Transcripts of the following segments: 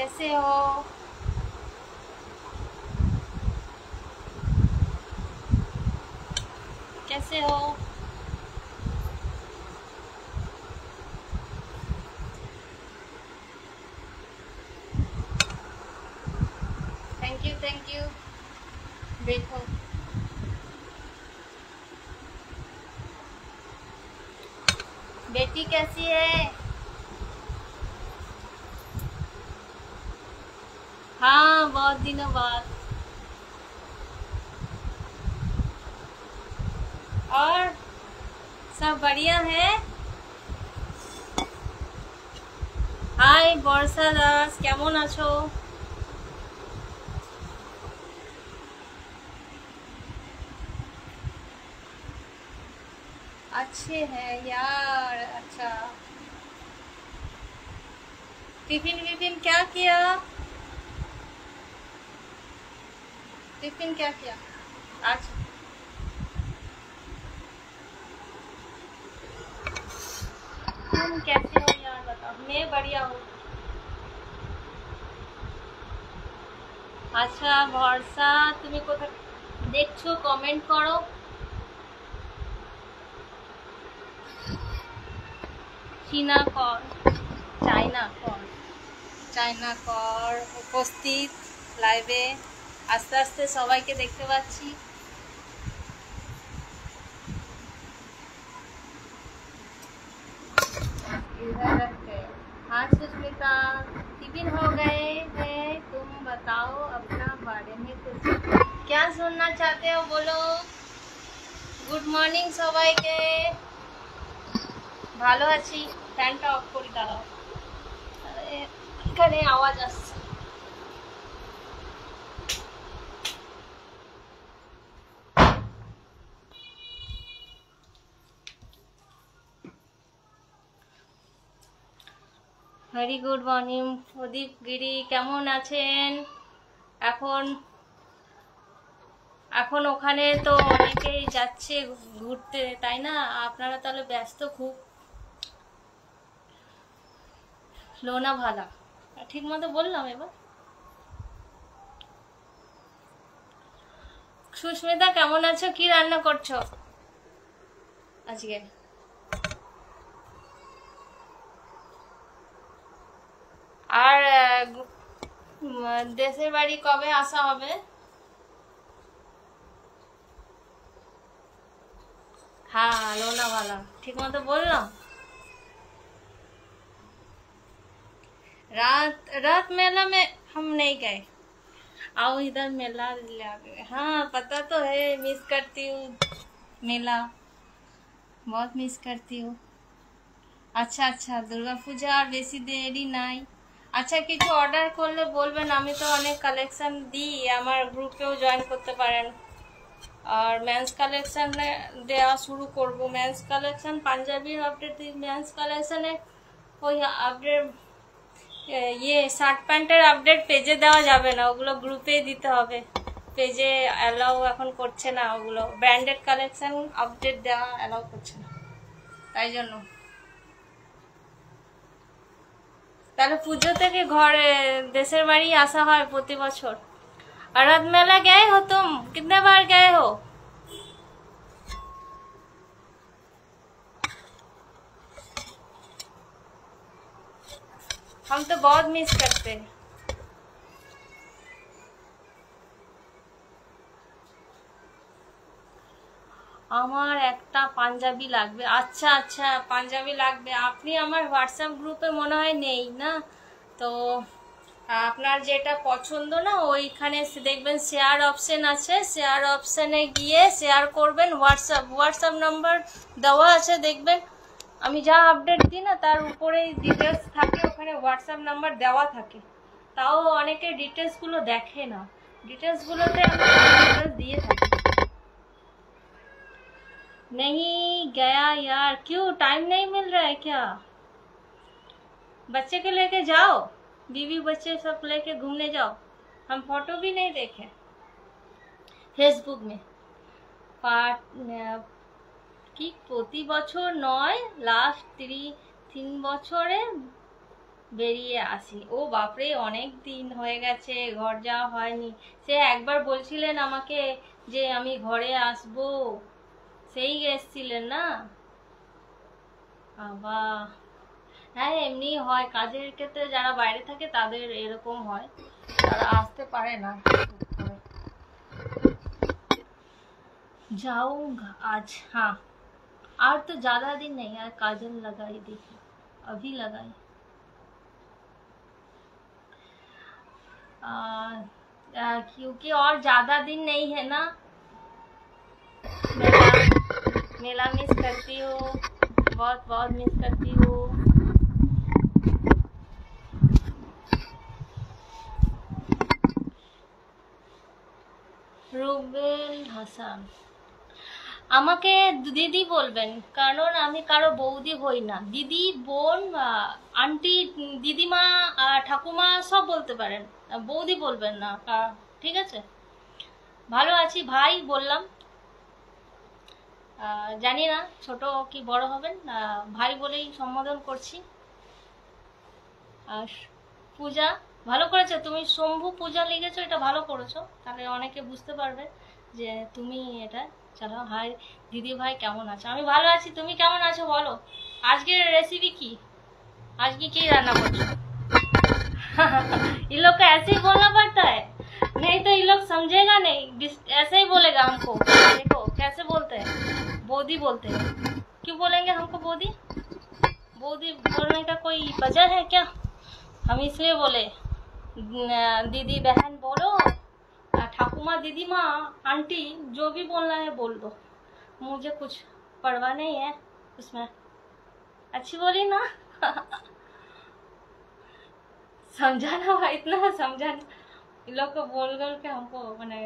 कैसे हो? कैसे हो? Thank you. देखो, बेटी कैसी है? हाँ, बहुत दिनों बाद। और सब बढ़िया है? হাই বর্ষা দাস, কেমন আছো? अच्छे हैं यार। अच्छा, टिफिन विफिन क्या किया? टिफिन क्या किया आज? तुम कैसे हो यार, बताओ। मैं बढ़िया हूँ। আচ্ছা ভরসা, তুমি কোথায় দেখছো? কমেন্ট করো। চীনা কর, চায়না কর, চায়না কর উপস্থিত লাইভে। আস্তে আস্তে সবাইকে দেখতে পাচ্ছি। इधर रखते हैं। हाँ सुष्मिता, टिफिन हो गए हैं। तुम बताओ अपना बारे में कुछ, क्या सुनना चाहते हो बोलो। গুড মর্নিং সবাইকে। ভালো আছি। ফ্যানটা অফ করি, দাঁড়াও। এখানে আওয়াজ আসছে। ভেরি গুড মর্নিং প্রদীপ গিরি, কেমন আছেন? এখন এখন ওখানে তো অনেকেই যাচ্ছে ঘুরতে, তাই না? আপনারা তাহলে ব্যস্ত খুব। লোনাভালা, ঠিক মতো বললাম এবার? সুস্মিতা কেমন আছো? কি রান্না করছো আজকে? আর দেশের বাড়ি কবে আসা হবে? हाँ लोनावाला, ठीक मतो बोलना। रात मेला में हम नहीं गए। आओ इधर मेला लगे। हाँ पता तो है, मिस करती हूँ मेला, बहुत मिस करती हूँ। अच्छा अच्छा, दुर्गा पूजा और बेसी देरी নাই। আচ্ছা, কিছু অর্ডার করলে বলবেন, আমি তো অনেক কালেকশন দিই, আমার গ্রুপেও জয়েন করতে পারেন। আর মেন্স কালেকশন দেওয়া শুরু করব। মেন্স কালেকশন পাঞ্জাবির আপডেট দিই। মেন্স কালেকশনে ওই আপডেট, ইয়ে শার্ট প্যান্টের আপডেট পেজে দেওয়া যাবে না, ওগুলো গ্রুপে দিতে হবে। পেজে অ্যালাউ এখন করছে না, ওগুলো ব্র্যান্ডেড কালেকশন আপডেট দেওয়া অ্যালাউ করছে না, তাই জন্য। তাহলে পুজো থেকে ঘরে দেশের বাড়ি আসা হয় প্রতি বছর। अरहद मेला गए हो तुम? कितने बार गए हो? हम तो बहुत मिस करते हैं। আমার একটা পাঞ্জাবি লাগবে। আচ্ছা আচ্ছা, পাঞ্জাবি লাগবে। আপনি আমার হোয়াটসঅ্যাপ গ্রুপে মনে হয় নেই না, তো আপনার যেটা পছন্দ না ওইখানে দেখবেন শেয়ার অপশন আছে, শেয়ার অপশনে গিয়ে শেয়ার করবেন। হোয়াটসঅ্যাপ নাম্বার দেওয়া আছে, দেখবেন আমি যা আপডেট দিই না তার উপরেই ডিটেলস থাকে, ওখানে হোয়াটসঅ্যাপ নাম্বার দেওয়া থাকে। তাও অনেকে ডিটেলসগুলো দেখে না, ডিটেলসগুলোতে আমি ডিটেলস দিয়ে থাকি। नहीं गया यार, क्यों? टाइम नहीं मिल रहा है क्या? बच्चे को लेके जाओ, बीवी बच्चे सब लेके घूमने जाओ। हम फोटो भी नहीं देखे फेसबुक में। কি প্রতি বছর নয়, লাস্ট 3 বছরে বেরিয়ে আসি। ও বাপরে, অনেক দিন হয়ে গেছে, ঘর যাওয়া হয়নি। সে একবার বলছিলেন আমাকে যে আমি ঘরে আসবো, সেই এসছিলেন না? আবার হ্যাঁ, এমনি হয়, কাজের ক্ষেত্রে যারা বাইরে থাকে তাদের এরকম হয়, তারা আসতে পারে না। जाऊंगा आज, हाँ। और तो ज्यादा दिन नहीं यार, काजल लगाई देखी, अभी लगाई। क्योंकि और ज्यादा दिन नहीं है ना। मेला मेला मिस करती हूँ, बहुत बहुत मिस करती हूँ। রুবেল হাসান, আমাকে দিদি বলবেন, কারণ আমি কারো বৌদি হই না। দিদি, বোন, আন্টি, দিদিমা, ঠাকুমা সব বলতে পারেন, বৌদি বলবেন না, ঠিক আছে? ভালো আছি ভাই বললাম, জানি না ছোট কি বড় হবেন, ভাই বলেই সম্বোধন করছি। আর পূজা, ভালো করেছো তুমি, শম্ভু পূজা লিখেছো, এটা ভালো করেছো, তাহলে অনেকে বুঝতে পারবে যে তুমি এটা। চলো, হাই দিদি ভাই, কেমন আছো? আমি ভালো আছি, তুমি কেমন আছো বলো। আজকের রেসিপি কি, আজকে কি রান্না করছো? इन लोग को ऐसे ही बोलना पड़ता है, नहीं तो ये लोग समझेगा नहीं, ऐसे ही बोलेगा हमको। देखो कैसे बोलते हैं, बोदी बोलते हैं। क्यों बोलेंगे हमको बोदी? बोदी बोलने का कोई वजह है क्या? हम इसलिए बोले दीदी बहन बोलो, ठाकुमा, दीदी माँ, आंटी, जो भी बोलना है बोल दो, मुझे कुछ परवाह नहीं है उसमें। अच्छी बोली ना? समझाना भाई, इतना समझाना, इन लोग को बोल कर के हमको मैंने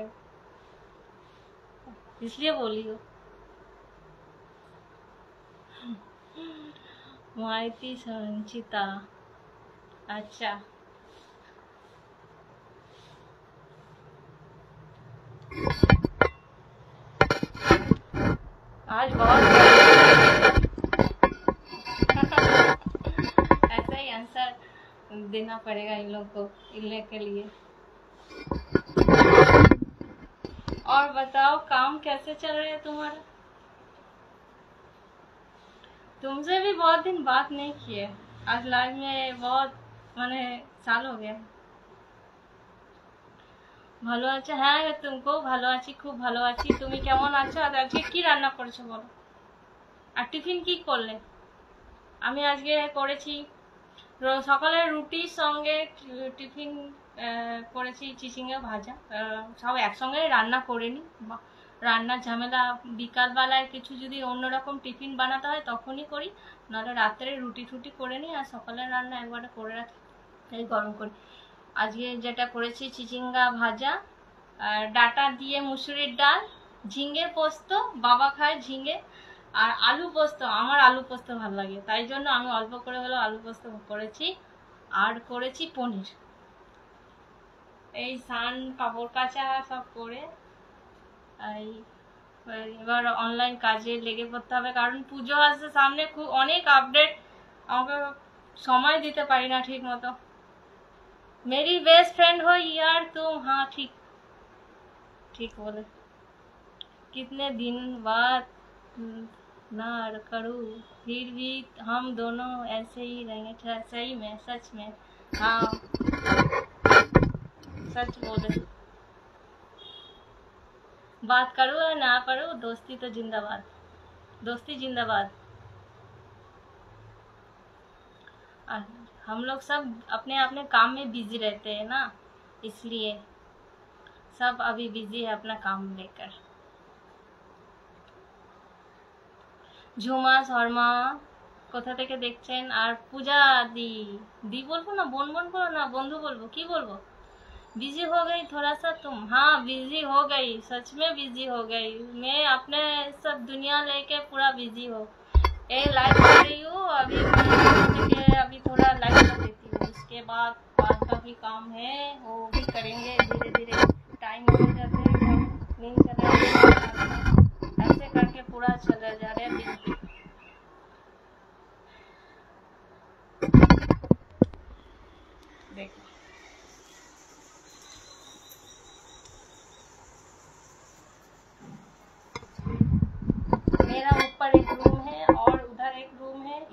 इसलिए बोली हो। माइती संचिता, अच्छा। आज बहुत ऐसा ही आंसर देना पड़ेगा इन लोग को, इल्ले के लिए। और बताओ, काम कैसे चल रहा है तुम्हारा? तुमसे भी बहुत दिन बात नहीं किए, आज लाइव में बहुत মানে সাল हो गया। ভালো আছো? হ্যাঁ, তুমকো ভালো আছি, খুব ভালো আছি। তুমি কেমন আছো? আর আজকে কি রান্না করেছো বলো, আর টিফিন কি করলে? আমি আজকে করেছি সকালে রুটির সঙ্গে টিফিন করেছি চিচিঙ্গা ভাজা, সব একসঙ্গে রান্না করিনি, রান্নার ঝামেলা, বিকালবেলায় কিছু যদি অন্যরকম টিফিন বানাতে হয় তখনই করি, নাহলে রাত্রে রুটি টুটি করে নিই, আর সকালের রান্না একবারে করে রাখি, এই গরম করি। আজকে যেটা করেছি চিচিঙ্গা ভাজা, আর ডাটা দিয়ে মুসুরির ডাল, ঝিঙে পোস্ত, বাবা খায় ঝিঙে, আর আলু পোস্ত, আমার আলু পোস্ত ভালো লাগে, তাই জন্য আমি অল্প করে হলেও আলু পোস্ত করেছি, আর করেছি পনির। এই স্নান, কাপড় কাচা সব করে এই এবার অনলাইন কাজে লেগে পড়তে হবে, কারণ পুজো আসছে সামনে, খুব অনেক আপডেট, আমাকে সময় দিতে পারি না ঠিক মতো। मेरी बेस्ट फ्रेंड हो यार तुम, हाँ ठीक ठीक बोले। कितने दिन बाद ना करूँ, फिर भी हम दोनों ऐसे ही रहेंगे, सही में, सच में, हाँ सच बोले। बात करो या ना करो, दोस्ती तो जिंदाबाद, दोस्ती जिंदाबाद। हम लोग सब अपने अपने काम में बिजी रहते हैं ना, इसलिए सब अभी बिजी है अपना काम लेकर। ঝুমা শর্মা কোথা থেকে দেখছেন? আর পূজা দি, দি বলবো না, বোন বোন বলো না, বন্ধু বলবো, কি বলবো? बिजी हो गई थोड़ा सा तुम, हाँ बिजी हो गई, सच में बिजी हो गई, मैं अपने सब दुनिया लेके पूरा बिजी हो। ये लाइव कर रही हूँ अभी, अभी थोड़ा लाइव कर देती हूँ, उसके बाद का भी काम है वो भी करेंगे, धीरे धीरे टाइम मिल जाते हैं, नहीं चले ऐसे करके पूरा चला जा रहा है दिन।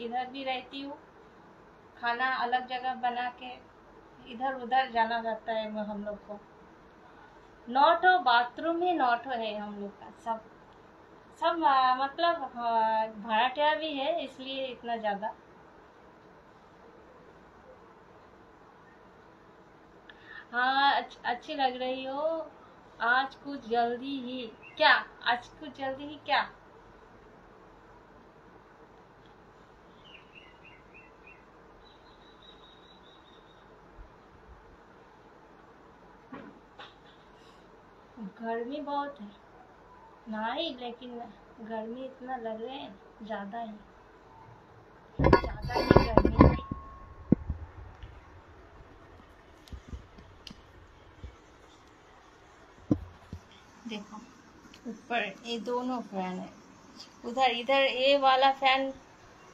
इधर भी रहती हूँ, खाना अलग जगह बना के इधर उधर जाना रहता है हम लोग को। नॉटो बाथरूम ही नॉटो है हम लोग का, सब सब मतलब भाड़ाटिया भी है, इसलिए इतना ज़्यादा। हाँ अच्छी लग रही हो। आज कुछ जल्दी ही क्या? आज कुछ जल्दी ही क्या? गर्मी बहुत है। नहीं, लेकिन गर्मी इतना लग रहे हैं, ज़्यादा ही गर्मी है। देखो ऊपर ये दोनों फैन है, उधर इधर ये वाला फैन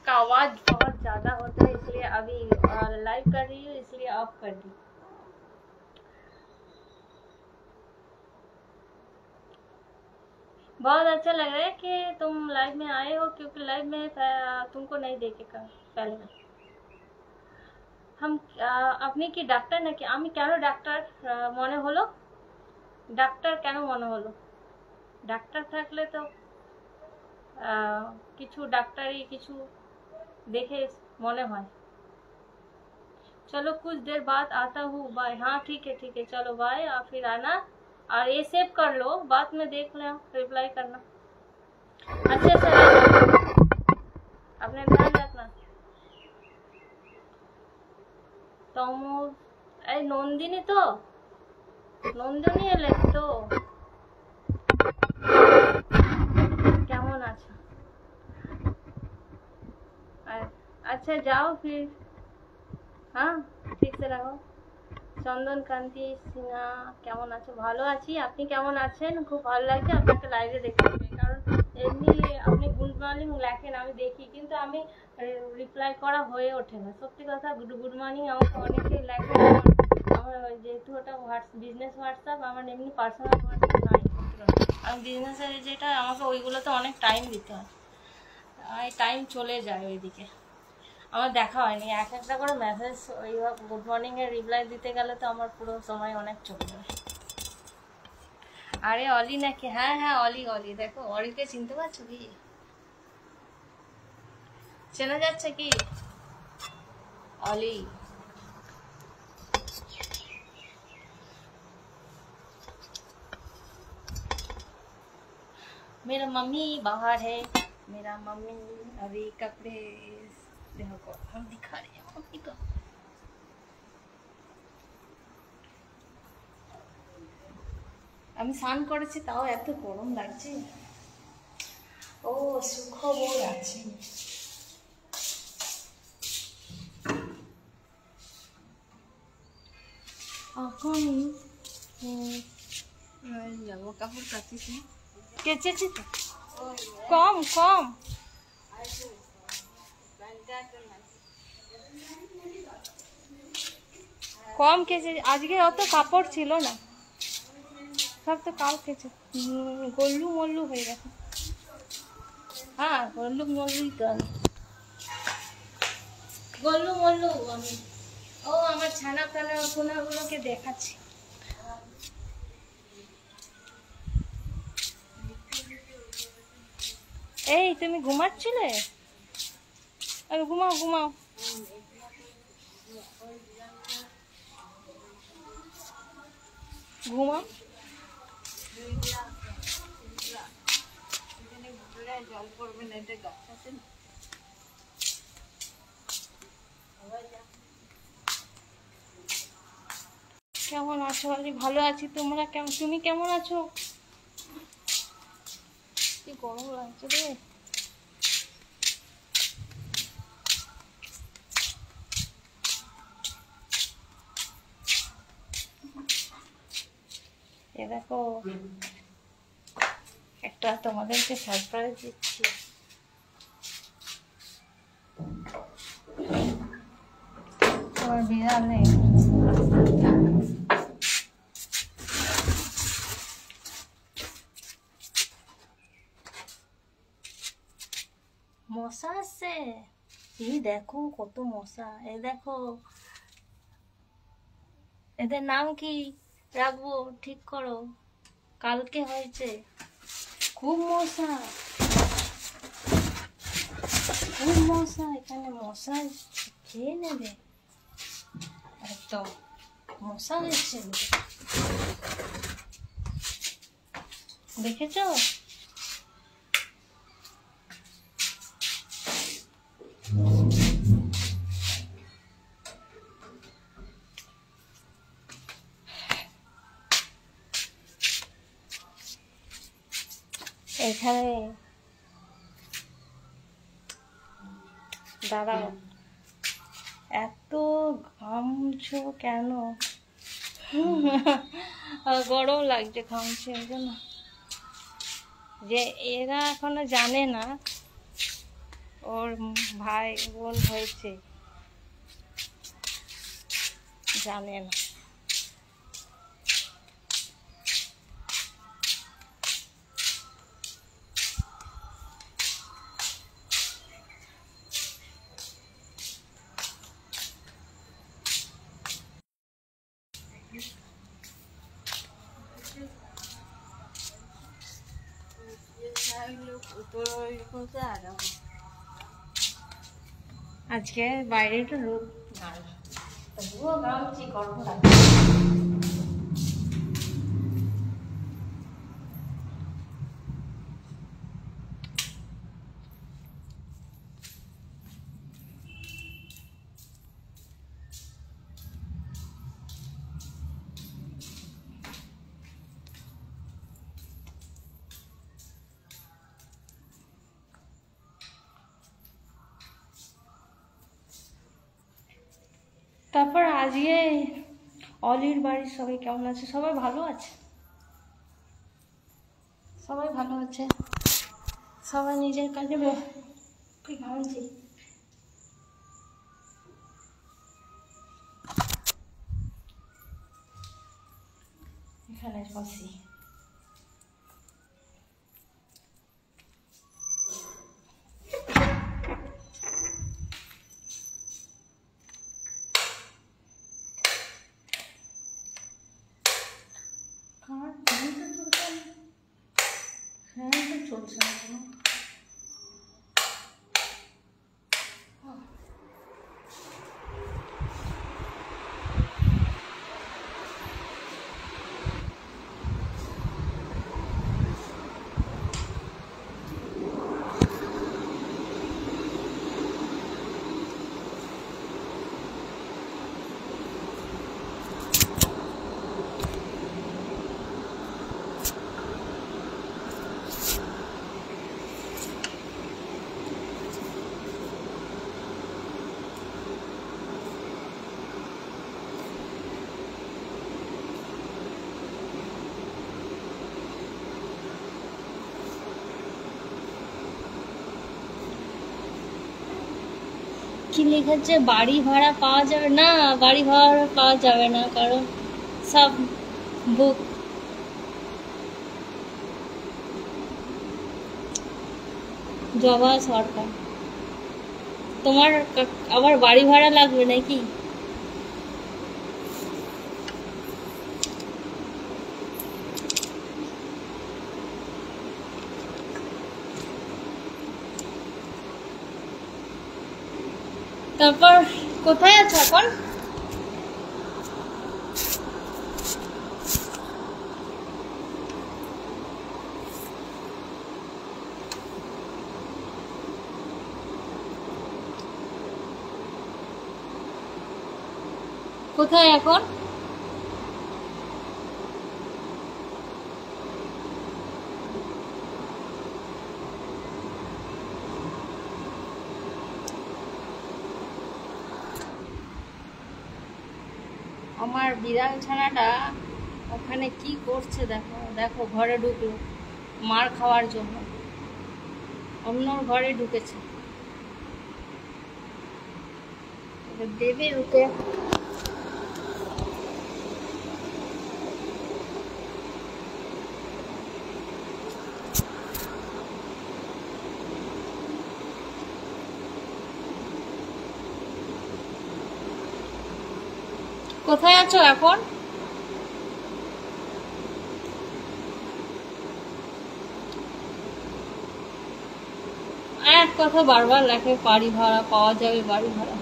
का आवाज बहुत ज्यादा होता है, इसलिए अभी लाइव कर रही हूँ, इसलिए ऑफ कर दी। बहुत अच्छा लग रहा है कि तुम लाइव में आए हो, क्योंकि लाइव में तुमको नहीं देखे पहले। हम আপনি কি ডাক্তার নাকি? আমি কেন ডাক্তার মনে হলো? ডাক্তার কেন মনে হলো? ডাক্তার থাকলে তো কিছু ডাক্তারি কিছু देखे मने হয়। चलो कुछ देर बाद आता हूँ, बाय। हाँ ठीक है चलो बाय। और फिर आना, और ये सेव कर लो, बाद में देख लें, रिप्लाई करना। अच्छे से अपने ध्यान रखना। तमोर এই নন্দিনী তো, নন্দিনী এলে তো। কেমন আছো? अच्छा जाओ फिर, हाँ ठीक से रहो। চন্দন কান্তি সিনহা কেমন আছো? ভালো আছি, আপনি কেমন আছেন? খুব ভালো লাগছে আপনাকে লাইভে দেখতে পেয়ে, কারণ এমনি আপনি গুড মর্নিং লেখেন, আমি দেখি, কিন্তু আমি রিপ্লাই করা হয়ে ওঠে না। সত্যি কথা, গুড মর্নিং আমাকে অনেকেই লেখে, আমার যেহেতু ওটা বিজনেস হোয়াটসঅ্যাপ, আমার এমনি পার্সোনাল হোয়াটসঅ্যাপ নাই। আমি বিজনেসের যেটা, আমাকে ওইগুলোতে অনেক টাইম দিতে হয়, টাইম চলে যায় ওইদিকে, আমার দেখা হয়নি। এক একটা করে মেসেজ ওই গুড মর্নিং এর রিপ্লাই দিতে গেলে তো আমার পুরো সময় অনেক চলে যায়। আরে অলি নাকি? হ্যাঁ হ্যাঁ অলি, অলি দেখো, অলিকে চিনতে পারছো কি? চেনা যাচ্ছে কি অলি? मेरा मम्मी बाहर है, मेरा मम्मी अभी कपड़े देखो हम दिखा रहे हैं मम्मी को। আমি স্নান করেছি, তাও এত গরম লাগছে। ও সুখবর আছে, এখন যাবো কাপড় কাচিছি, কেচেছি তো কম কম। কম কেচে, আজকে অত কাপড় ছিল না, সব তো কাল কেচে গল্লু মল্লু হয়ে গেছে। হ্যাঁ গল্লু মল্লুই তো আমি, গল্লু মল্লু আমি। ও আমার ছানা টানা সোনাগুলোকে দেখাচ্ছি। এই তুমি ঘুমাচ্ছিলে? ঘুমাও ঘুমাও। ঘুমাও। জল পড়বে না, এটা গাছ আছে না। কেমন আছো? আমি ভালো আছি, তোমরা কেমন? তুমি কেমন আছো? কি গরম লাগছে রে। এ দেখো একটা তোমাদেরকে সারপ্রাইজ দিচ্ছি। তোমার বিড়াল নেই? মশা আছে? এই দেখো কত মশা, এই দেখো এদের নাম কি রাখবো ঠিক করো, কালকে হয়েছে। খুব মশা, খুব মশা, এখানে মশা খেয়ে নেবে একদম, মশা হচ্ছে দেখেছো? এখানে দাঁড়াও, এত ঘামছো কেন? গরম লাগছে, ঘামছে ওই জন্য। যে এরা এখনো জানে না ওর ভাই বোন হয়েছে, জানে না। আজকে বাইরে একটু রোদ নাই, তবুও ঘামছি, গরম লাগছে। তারপর আজকে অলির বাড়ির সবাই কেমন আছে? সবাই ভালো আছে, সবাই ভালো আছে, সবাই নিজের কাজে ঘামছি। এখানে বসি, চলছে না কেন? কি লেখাচ্ছে? বাড়ি ভাড়া পাওয়া যাবে না, বাড়ি ভাড়া পাওয়া যাবে না, কারণ সব বুক। জবা সরকার, তোমার আবার বাড়ি ভাড়া লাগবে নাকি? তারপর কোথায় আছো এখন? কোথায় এখন? আমার বিড়াল ছানাটা ওখানে কি করছে দেখো, দেখো ঘরে ঢুকলো মার খাওয়ার জন্য, অন্যর ঘরে ঢুকেছে, দেবে ওকে। কোথায় আছো এখন? এক কথা বারবার লেখে বাড়ি ভাড়া পাওয়া যাবে, বাড়ি ভাড়া।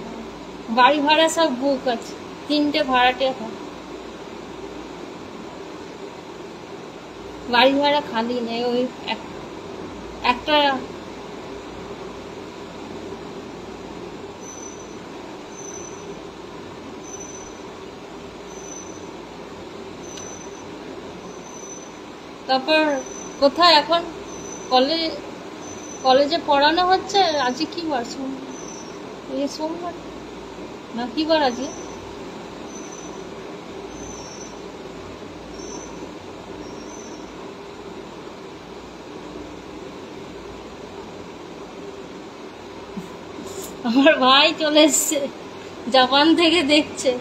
বাড়ি ভাড়া সব বুক আছে, 3টে ভাড়াটে হয়, বাড়ি ভাড়া খালি নেই। ওই একটা তারপর কোথায় এখন? কলেজে পড়ানো হচ্ছে। আজকে কি বার? সোমবার না কি বার আজকে? আমার ভাই চলে এসছে জাপান থেকে, দেখছে।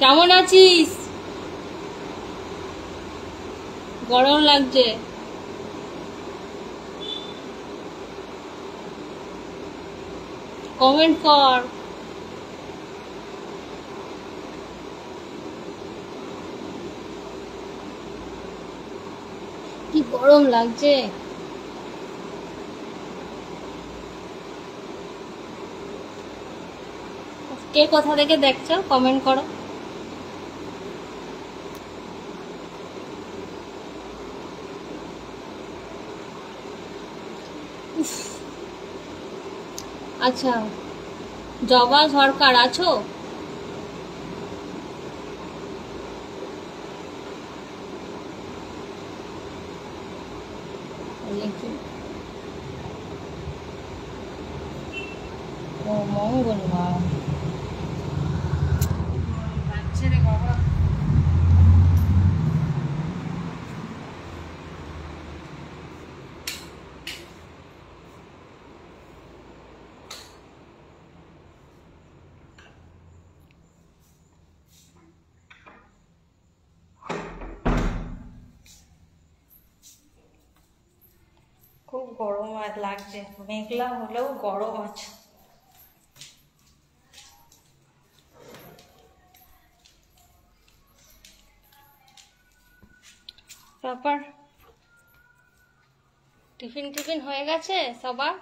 কেমন আছিস? গরম লাগছে। কমেন্ট কর। কি গরম লাগছে। কে কোথা থেকে দেখছো কমেন্ট করো। আচ্ছা, জবা সরকার আছো? ও মঙ্গলবার। খুব গরম লাগছে, মেঘলা হলেও গরম আছে। তারপর টিফিন হয়ে গেছে সবার?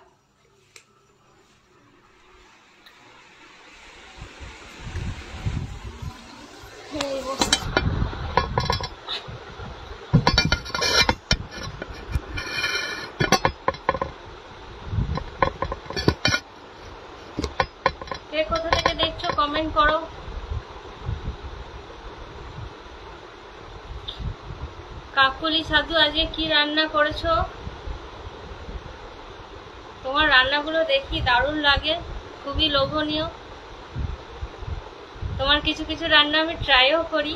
কে কোথা থেকে দেখছো কমেন্ট করো। কাকুলি সাধু আজকে কি রান্না করেছো? তোমার রান্নাগুলো দেখি দারুণ লাগে, খুবই লোভনীয়। তোমার কিছু কিছু রান্না আমি ট্রাইও করি।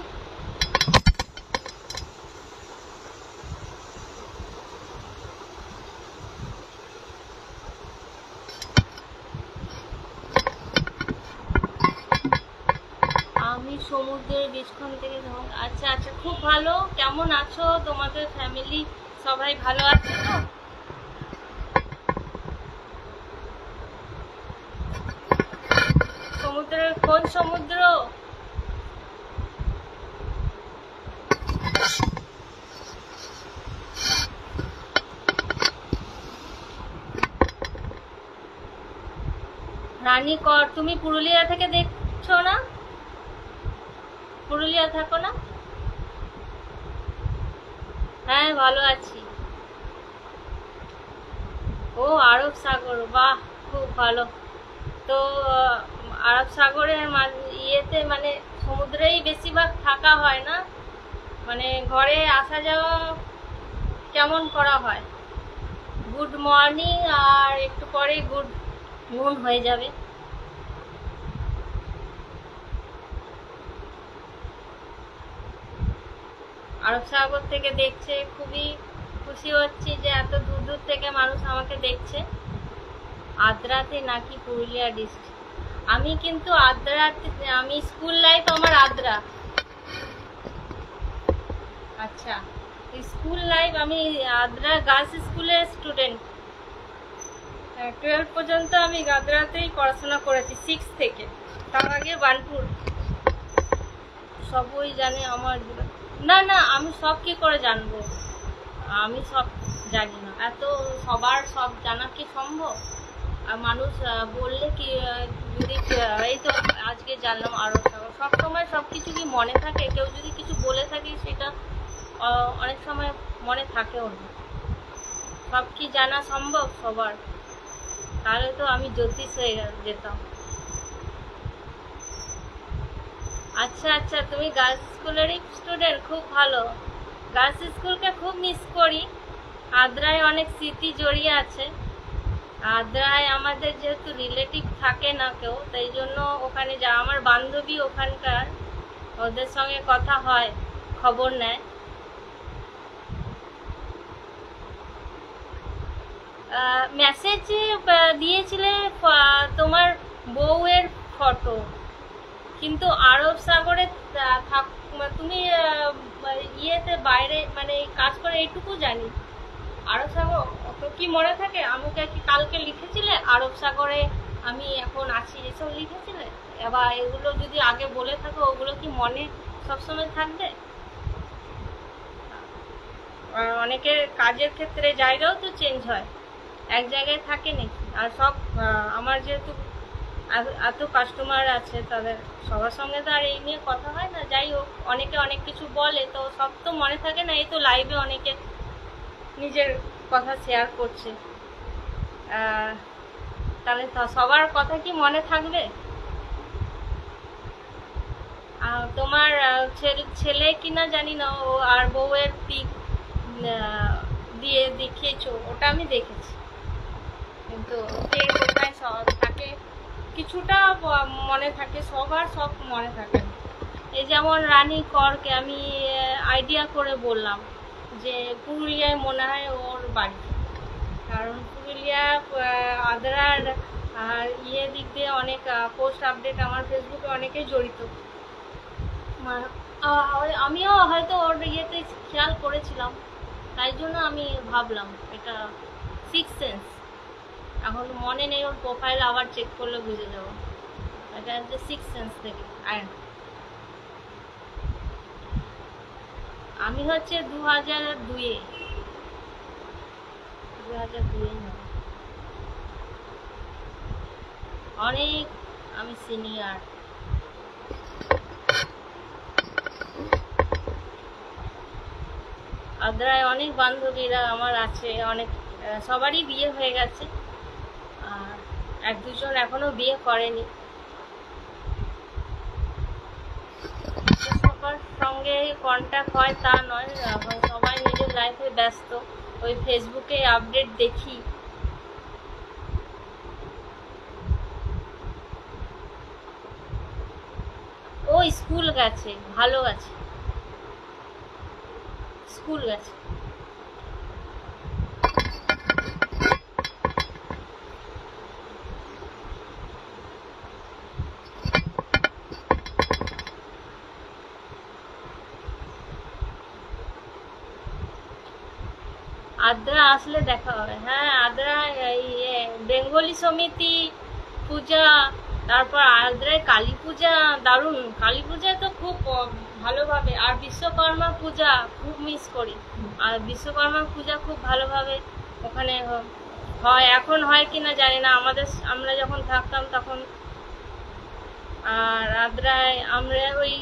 আমি সমুদ্রের বীজখান থেকে। আচ্ছা আচ্ছা, খুব ভালো। কেমন আছো? তোমাদের ফ্যামিলি সবাই ভালো আছে তো? সমুদ্রের কোন সমুদ্র? রানীকর। তুমি পুরুলিয়া থেকে দেখছো না? পুরুলিয়া থাকো না? হ্যাঁ ভালো আছি। ও আরব সাগর, বাহ খুব ভালো। তো আরব সাগরের ইয়েতে মানে সমুদ্রেই বেশিরভাগ থাকা হয় না? মানে ঘরে আসা যাওয়া কেমন করা হয়? গুড মর্নিং, আর একটু পরে গুড নুন হয়ে যাবে। আরব সাগর থেকে দেখছে, খুবই খুশি হচ্ছি যে এত দূর দূর থেকে মানুষ আমাকে দেখছে। আদ্রাতে নাকি পুরুলিয়া ডিস্ট্রিক্ট? আমি কিন্তু আদ্রাতে, আমি স্কুল লাইফ আমার আদ্রা। আচ্ছা, স্কুল লাইফ আমি আদ্রা গার্লস স্কুলের স্টুডেন্ট। 12 পর্যন্ত আমি গাদরাতেই পড়াশোনা করেছি, 6 থেকে। তার আগে বানপুর। সবই জানে আমার। না না, আমি সব কি করে জানবো? আমি সব জানি না, এত সবার সব জানা কি সম্ভব? আর মানুষ বললে কি, যদি এই তো আজকে জানলাম আরব সাগর, সবসময় সব কিছু কি মনে থাকে? কেউ যদি কিছু বলে থাকে সেটা অনেক সময় মনে থাকেও না। সব কি জানা সম্ভব সবার? তাহলে তো আমি জ্যোতিষ হয়ে যেতাম। আচ্ছা আচ্ছা, তুমি গার্লস স্কুলেরই স্টুডেন্ট, খুব ভালো। গার্লস স্কুলকে খুব মিস করি। আদ্রায় অনেক স্মৃতি জড়িয়ে আছে। আদ্রায় আমাদের যেহেতু রিলেটিভ থাকে না কেউ, তাই জন্য ওখানে যা আমার বান্ধবী ওখানকার, ওদের সঙ্গে কথা হয়, খবর নেয়। মেসেজ দিয়েছিলে তোমার বউয়ের ফটো, কিন্তু আরব সাগরে তুমি ইয়েতে বাইরে মানে কাজ করে এইটুকু জানি। আরব সাগর অত কি মনে থাকে? আমাকে কি কালকে লিখেছিলে আরব সাগরে আমি এখন আছি, এসব লিখেছিলে? এবার এগুলো যদি আগে বলে থাকো, ওগুলো কি মনে সবসময় থাকবে? অনেকের কাজের ক্ষেত্রে জায়গাও তো চেঞ্জ হয়, এক জায়গায় থাকে নাকি? আর সব আমার যেহেতু এত কাস্টমার আছে, তাদের সবার সঙ্গে তো আর এই নিয়ে কথা হয় না। যাই হোক, অনেকে অনেক কিছু বলে, তো সব তো মনে থাকে না। এই তো লাইভে অনেকে নিজের কথা শেয়ার করছে, তাহলে তো সবার কথা কি মনে থাকবে? তোমার ছেলে কিনা জানি না, ও আর বউয়ের পিক দিয়ে দেখিয়েছো, ওটা আমি দেখেছি, কিন্তু কে কোথায় থাকে কিছুটা মনে থাকে, সবার সব মনে থাকে। এই যেমন রানী করকে আমি আইডিয়া করে বললাম যে পুরুলিয়ায় মনে হয় ওর বাড়ি, কারণ পুরুলিয়া আদ্রার দিক দিয়ে অনেক পোস্ট আপডেট আমার ফেসবুকে অনেকেই জড়িত। আমিও হয়তো ওর ইয়েতে খেয়াল করেছিলাম, তাই জন্য আমি ভাবলাম এটা সিক্স সেন্স। এখন মনে নেই ওর প্রোফাইল, আবার চেক করলে বুঝে যাবো এটা হচ্ছে সিক্স সেন্স থেকে। আর আমি হচ্ছে 2002-এ অনেক আমি সিনিয়র। আদ্রায় অনেক বান্ধবীরা আমার আছে, অনেক সবারই বিয়ে হয়ে গেছে, আর এক দুজন এখনো বিয়ে করেনি। সবার সঙ্গে কন্ট্যাক্ট হয় তা নয়, সবাই নিজের লাইফে ব্যস্ত। ওই ফেসবুকে আপডেট দেখি। ও স্কুল গেছে, ভালো গেছে, স্কুল গেছে। আদ্রা আসলে দেখা হবে। হ্যাঁ, আদ্রা বেঙ্গলি সমিতি পূজা, তারপর আদ্রায় কালী পূজা দারুণ। কালী পূজা তো খুব ভালোভাবে, আর বিশ্বকর্মা পূজা খুব মিস করি। আর বিশ্বকর্মা পূজা খুব ভালোভাবে ওখানে হয়, এখন হয় কিনা জানি না, আমরা যখন থাকতাম তখন। আর আদ্রায় আমরা ওই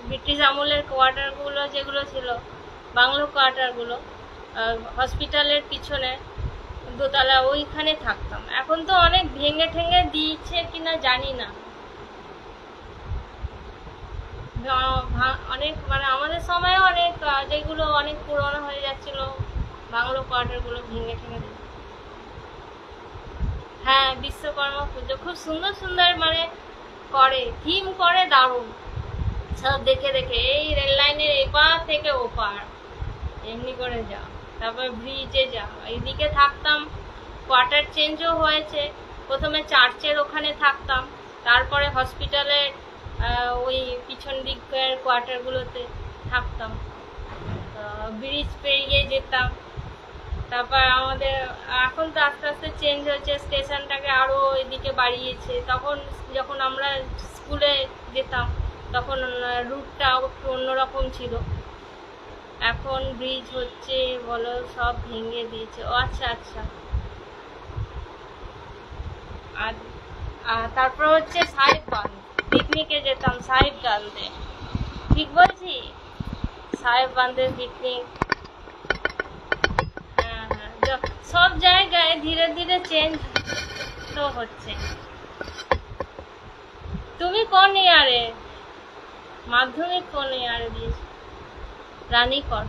ব্রিটিশ আমলের কোয়ার্টারগুলো যেগুলো ছিল, বাংলো কোয়ার্টারগুলো, হসপিটালের পিছনে দোতলা, ওইখানে থাকতাম। এখন তো অনেক ভেঙে ঠেঙে দিয়েছে কিনা জানি না, অনেক মানে আমাদের সময় অনেক যেগুলো অনেক পুরনো হয়ে যাচ্ছিল বাংলো কোয়ার্টারগুলো ভেঙে ঠেঙে দিল। হ্যাঁ, বিশ্বকর্মা পুজো খুব সুন্দর সুন্দর মানে করে, থিম করে দারুণ সব। দেখে দেখে এই রেল লাইনের এপার থেকে ওপার এমনি করে যা, তারপর ব্রিজে যা। এইদিকে থাকতাম, কোয়ার্টার চেঞ্জও হয়েছে। প্রথমে চার্চের ওখানে থাকতাম, তারপরে হসপিটালের ওই পিছন দিকের কোয়ার্টারগুলোতে থাকতাম। ব্রিজ পেরিয়ে যেতাম, তারপর আমাদের এখন তো আস্তে আস্তে চেঞ্জ হচ্ছে, স্টেশনটাকে আরও এদিকে বাড়িয়েছে। তখন যখন আমরা স্কুলে যেতাম তখন রুটটা একটু অন্যরকম ছিল। এখন ব্রিজ হচ্ছে বলো, সব ভেঙে দিয়েছে। ও আচ্ছা আচ্ছা। আর তারপর হচ্ছে সাহেববাঁধ, পিকনিকে যেতাম সাহেববাঁধে, ঠিক বলছি? সাহেববাঁধের পিকনিক। হ্যাঁ হ্যাঁ, সব জায়গায় ধীরে ধীরে চেঞ্জ তো হচ্ছে। তুমি কোন ইয়ারে মাধ্যমিক, কোন ইয়ারে দিয়েছো? রানীকর।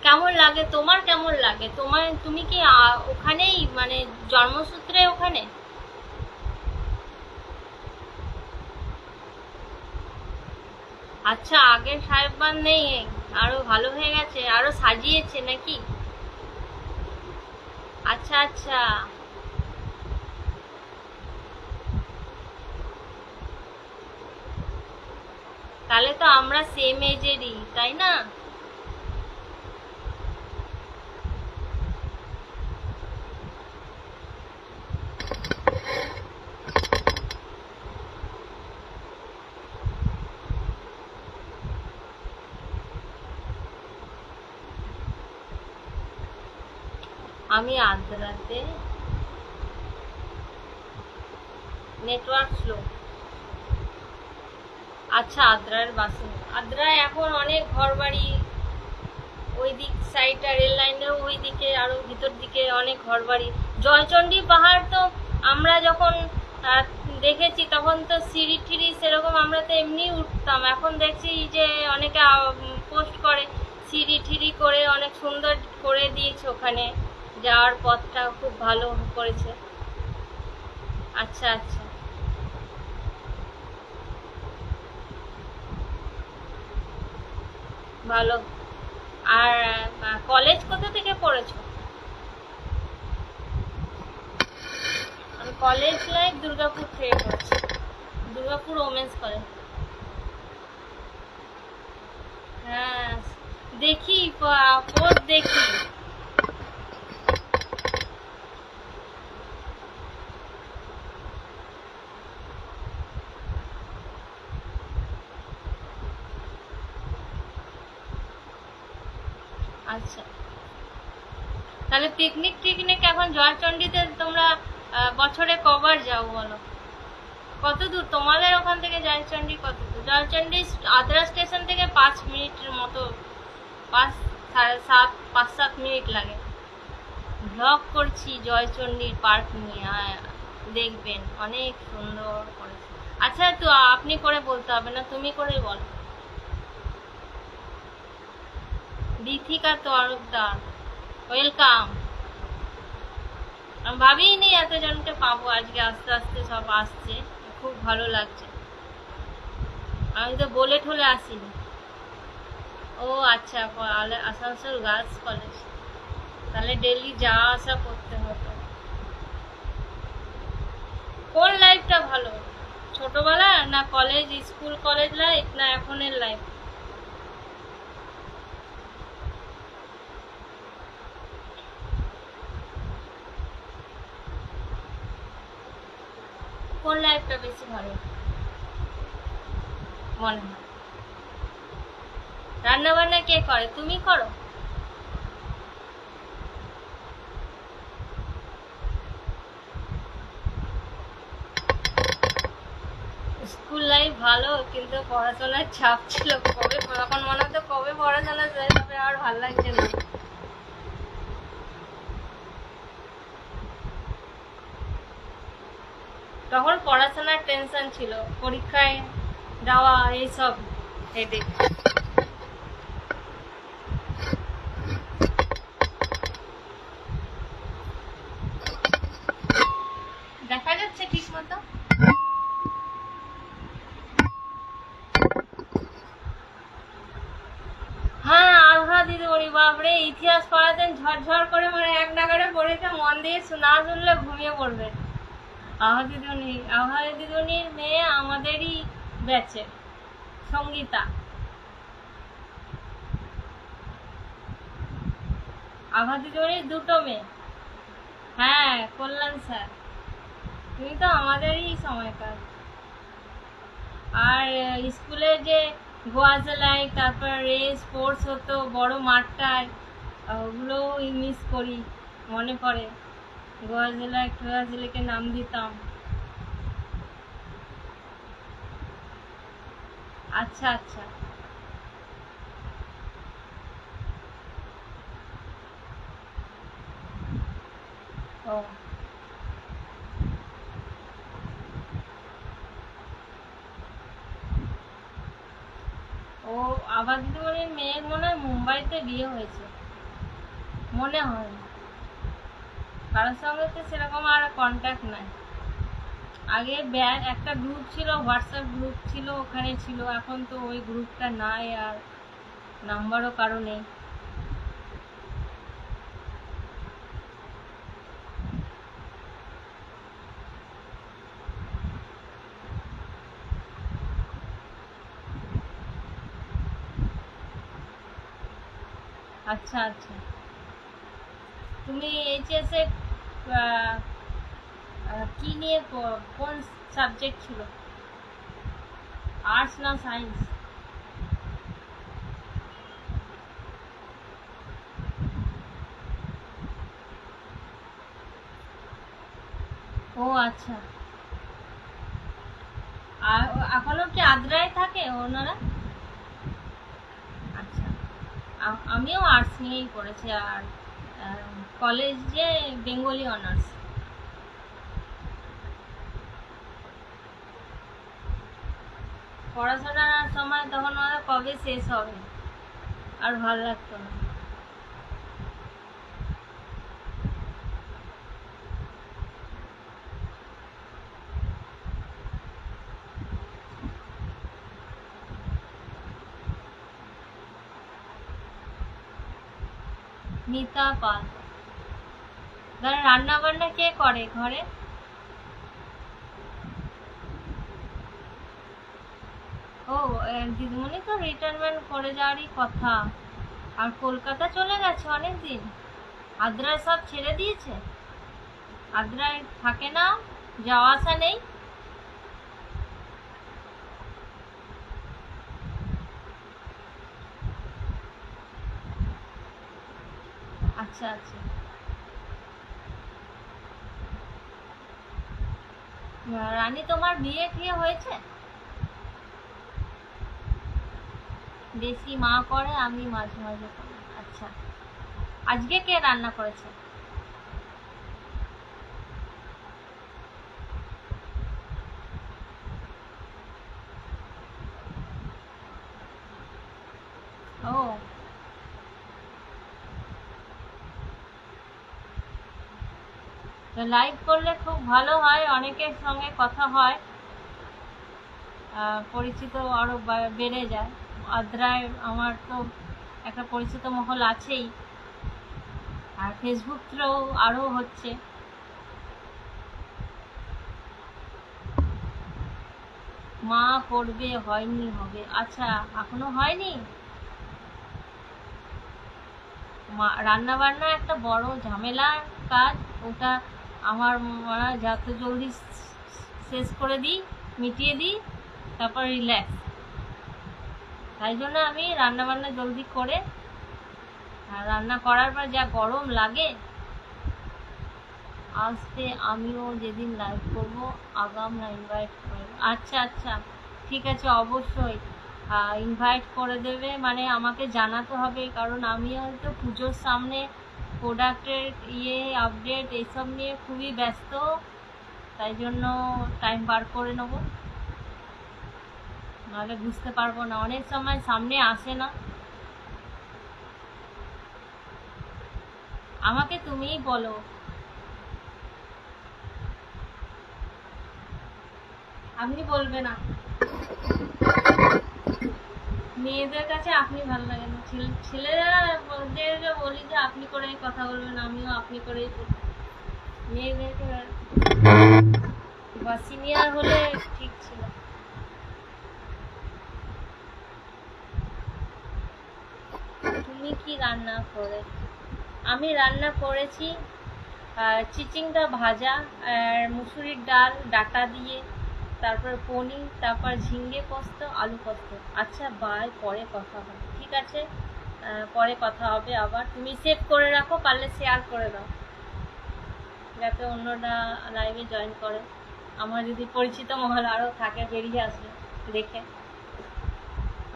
কেমন লাগে তোমার, কেমন লাগে তোমার? তুমি কি ওখানেই, মানে জন্মসূত্রে ওখানে? আচ্ছা, আগের সাহেববাঁধ নেই, আরো ভালো হয়ে গেছে, আরো সাজিয়েছে নাকি? আচ্ছা আচ্ছা। তাহলে তো আমরা সেম এজেরই, তাই না? আমি আদ্রাতে। Network slow. আচ্ছা, আদ্রার বাসে। আদ্রায় এখন অনেক ঘর বাড়ি, ওই দিক সাইডটা রেল লাইনের ওই দিকে আরো ভিতর দিকে অনেক ঘর বাড়ি। জয়চণ্ডী পাহাড় তো আমরা যখন দেখেছি তখন তো সিঁড়ি টিড়ি সেরকম, আমরা তো এমনি উঠতাম। এখন দেখছি যে অনেকে পোস্ট করে সিঁড়ি টিড়ি করে অনেক সুন্দর করে দিয়েছে, ওখানে যাওয়ার পথটা খুব ভালো করেছে। আচ্ছা আচ্ছা। ভালো। আর কলেজ কোথা থেকে পড়েছো? আমি কলেজ লাইফ দুর্গাপুর থেকে পড়েছি, দুর্গাপুর ওমেন্স কলেজ। হ্যাঁ, দেখি পোস্ট দেখি। আচ্ছা, তাহলে পিকনিক টিকনিক এখন জয়চণ্ডীতে তোমরা বছরে কবার যাও বলো? কত দূর তোমাদের ওখান থেকে জয়চণ্ডী? কত দূর জয়চণ্ডী? আদ্রা স্টেশন থেকে 5 মিনিটের মতো, 5-7 মিনিট লাগে। ব্লগ করছি জয়চণ্ডীর পার্ক নিয়ে, দেখবেন অনেক সুন্দর করেছে। আচ্ছা, তো আপনি করে বলতে হবে না, তুমি করে বলো। দীথিকা তরফদার, ওয়েলকাম। আমি ভাবিনি এতজনকে পাবো আজকে, আস্তে আস্তে সব আসছে, খুব ভালো লাগছে। আমি তো বলে ঠলে আসিনি। ও আচ্ছা, আসানসোল গার্লস কলেজ, তাহলে ডেলি যাওয়া আসা করতে হতো। কোন লাইফটা ভালো, ছোটবেলা না কলেজ, স্কুল কলেজ লাইফ, না এখনের লাইফ? কোন লাইফটা বেশি ভালো মনে হয়? রান্না বান্না কে করে, তুমি করো? স্কুল লাইফ ভালো, কিন্তু পড়াশোনার চাপ ছিল। কবে, তখন মনে হতো কবে পড়াশোনা শেষ হবে, আর ভালো লাগছে না। তখন পড়াশোনার টেনশন ছিল, পরীক্ষায় যাওয়া, এইসব হেডেক। দেখা যাচ্ছে ঠিক মতো? ঝরঝর করে মানে এক নাগারে পড়েছে, মন দিয়ে না শুনলে ঘুমিয়ে পড়বে। আভা দিদিমণির মেয়ে আমাদেরই ব্যাচে, সঙ্গীতা। আভা দিদিমণির দুটো মেয়ে। হ্যাঁ, কল্যাণ স্যার, তুমি তো আমাদেরই সময়কার। আর স্কুলে যে গোয়া জেলায়, তারপর রেস স্পোর্টস হতো বড় মাঠটায়, ওগুলো মিস করি, মনে পড়ে। গোয়া জেলায় গোয়া জেলাকে নাম দিতাম। আচ্ছা আচ্ছা, ও ও আভা দিদিমণির মেয়ের মনে হয় মুম্বাইতে বিয়ে হয়েছে, মনে হয়। কারোর সঙ্গে তো সেরকম আর কন্ট্যাক্ট নাই। আগে একটা গ্রুপ ছিল, হোয়াটসঅ্যাপ গ্রুপ ছিল, ওখানে ছিল। এখন তো ওই গ্রুপটা নাই, আর নাম্বারও কারো নেই। আচ্ছা আচ্ছা, তুমি এইচএসে কি নিয়ে, কোন সাবজেক্ট ছিল? আর্টস না সায়েন্স? ও আচ্ছা, আর এখনো কি আদ্রায় থাকে ওনারা? আচ্ছা, আমিও আর্টস নিয়েই পড়েছি, আর কলেজে বেঙ্গলি অনার্স। পড়াশোনার সময় তখন আমাদের কবে শেষ হবে, আর ভালো লাগতো না। মিতা পাল। রান্না বান্না কে করে ঘরে? ও, দিদিমণি তো রিটায়ারমেন্ট করে যাওয়ারই কথা, আর কলকাতা চলে গেছে অনেকদিন। আদ্রায় সব ছেড়ে দিয়েছে, আদ্রায় থাকে না, যাওয়া আসা নেই। আচ্ছা আচ্ছা, রানী তোমার বিয়ে টিয়ে হয়েছে? বেশি মা করে, আমি মাঝে মাঝে করি। আচ্ছা, আজকে কে রান্না করেছে? ও, লাইভ করলে খুব ভালো হয়, অনেকের সঙ্গে কথা হয়, পরিচিত আরো বেড়ে যায়। আদ্রায় আমার তো একটা পরিচিত মহল আছেই, আর ফেসবুক থ্রু আরো হচ্ছে। মা করবে, হয়নি, হবে। আচ্ছা, এখনো হয়নি। রান্না বান্না একটা বড় ঝামেলার কাজ, ওটা আমার মনে হয় যত জলদি শেষ করে দিই, মিটিয়ে দিই, তারপর রিল্যাক্স। তাই জন্য আমি রান্না বান্না জলদি করে, আর রান্না করার পর যা গরম লাগে, আসতে আমিও যেদিন লাইভ করবো আগাম না ইনভাইট করবো। আচ্ছা আচ্ছা, ঠিক আছে, অবশ্যই ইনভাইট করে দেবে, মানে আমাকে জানাতে হবে, কারণ আমি হয়তো পুজোর সামনে প্রোডাক্টের আপডেট এইসব নিয়ে খুবই ব্যস্ত, তাই জন্য টাইম বার করে নেবো, নাহলে বুঝতে পারবো না, অনেক সময় সামনে আসে না। আমাকে তুমিই বলো। আপনি বলবে না? মেয়েদের কাছে আপনি ভালো লাগে না, ছেলেদেরকে বলি যে আপনি করেই কথা বলবেন, আমিও আপনি করেই বলবো। মেয়েদেরকে বা সিনিয়র হলে ঠিক ছিল। তুমি কি রান্না করে? আমি রান্না করেছি চিচিঙ্গা ভাজা, আর মুসুরির ডাল ডাটা দিয়ে, তারপর পনির, তারপর ঝিঙ্গে পোস্ত, আলু পোস্ত। আচ্ছা বাই, পরে কথা হবে, ঠিক আছে? পরে কথা হবে আবার। তুমি সেভ করে রাখো, পারলে শেয়ার করে দাও যাতে অন্যরা লাইভে জয়েন করে। আমার যদি পরিচিত মহল আরও থাকে বেরিয়ে আসবে দেখে।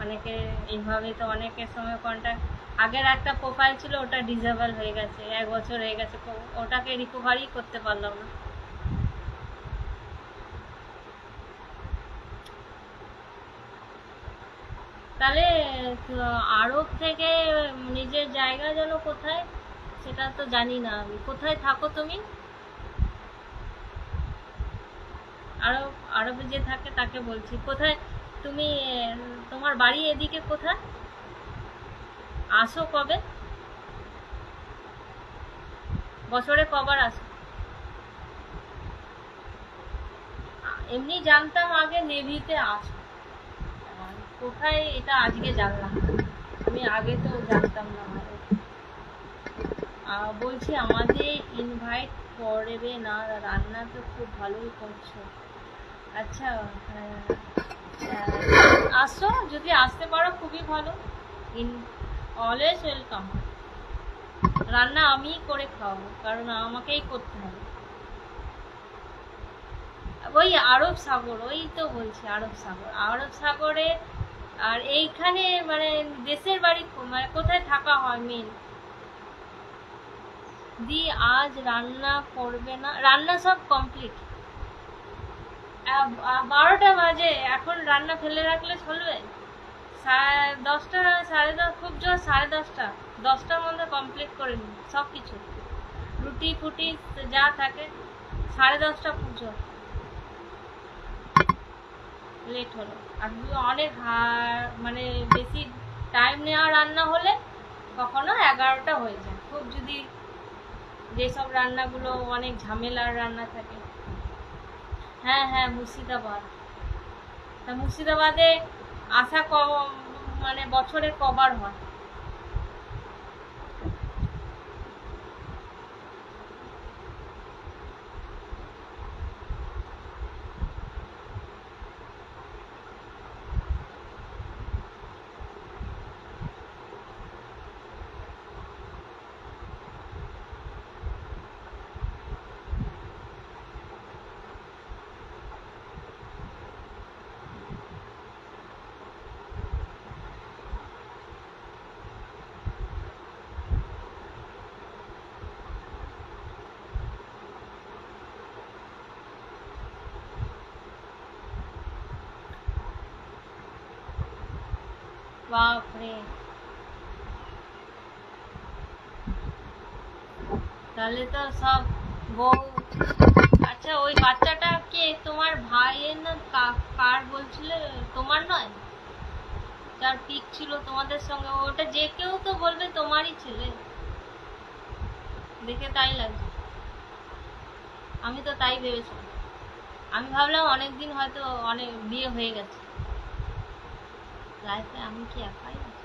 অনেকে এইভাবে তো অনেকের সঙ্গে কন্ট্যাক্ট, আগের একটা প্রোফাইল ছিল ওটা ডিসেবল হয়ে গেছে, 1 বছর হয়ে গেছে, ওটাকে রিকভারি করতে পারলাম না। তাহলে আরব থেকে নিজের জায়গা যেন কোথায় সেটা তো জানি না আমি। কোথায় থাকো তুমি? আরবে যে থাকে তাকে বলছি, কোথায় তুমি? তোমার বাড়ি এদিকে কোথায়? আসো কবে? বছরে কবার আসো? এমনি জানতাম আগে নেভিতে আসো, কোথায় এটা আজকে জানলাম, আমি আগে তো জানতাম না। বলছি আমাদের ইনভাইট করবে না? রান্না তো খুব ভালোই করছো। আচ্ছা, আসো, যদি আসতে পারো খুবই ভালো। Always welcome. রান্না আমিই করে খাওয়াবো, কারণ আমাকেই করতে হবে। ওই আরব সাগর, ওই তো বলছি আরব সাগর, আরব সাগরে। আর এইখানে মানে দেশের বাড়ি মানে কোথায় থাকা হয় মেন? দি আজ রান্না করবে না? রান্না সব কমপ্লিট, 12টা বাজে, এখন রান্না ফেলে রাখলে চলবে? 10:30, 10:30, খুব জোর 10:30, 10টার মধ্যে কমপ্লিট করে নিই সব কিছু, রুটি ফুটি যা থাকে। 10:30 পুজো, লেট হলো। আর অনেক মানে বেশি টাইম নেওয়া রান্না হলে কখনো 11টা হয়ে যায়, খুব যদি যেসব রান্নাগুলো অনেক ঝামেলার রান্না থাকে। হ্যাঁ হ্যাঁ, মুর্শিদাবাদ। তা মুর্শিদাবাদে আসা মানে বছরে কবার হয়? বাপরে, তাহলে তো সব বউ। আচ্ছা, ওই বাচ্চাটা কে, তোমার ভাইয়ের না কার বলছিলে? তোমার নয়? যার পিক ছিল তোমাদের সঙ্গে, ওটা যে কেউ তো বলবে তোমারই ছেলে, দেখে তাই লাগছে। আমি তো তাই ভেবেছিলাম, আমি ভাবলাম অনেকদিন হয়তো অনেক বিয়ে হয়ে গেছে। লাইফে আমি কি একাই আছি?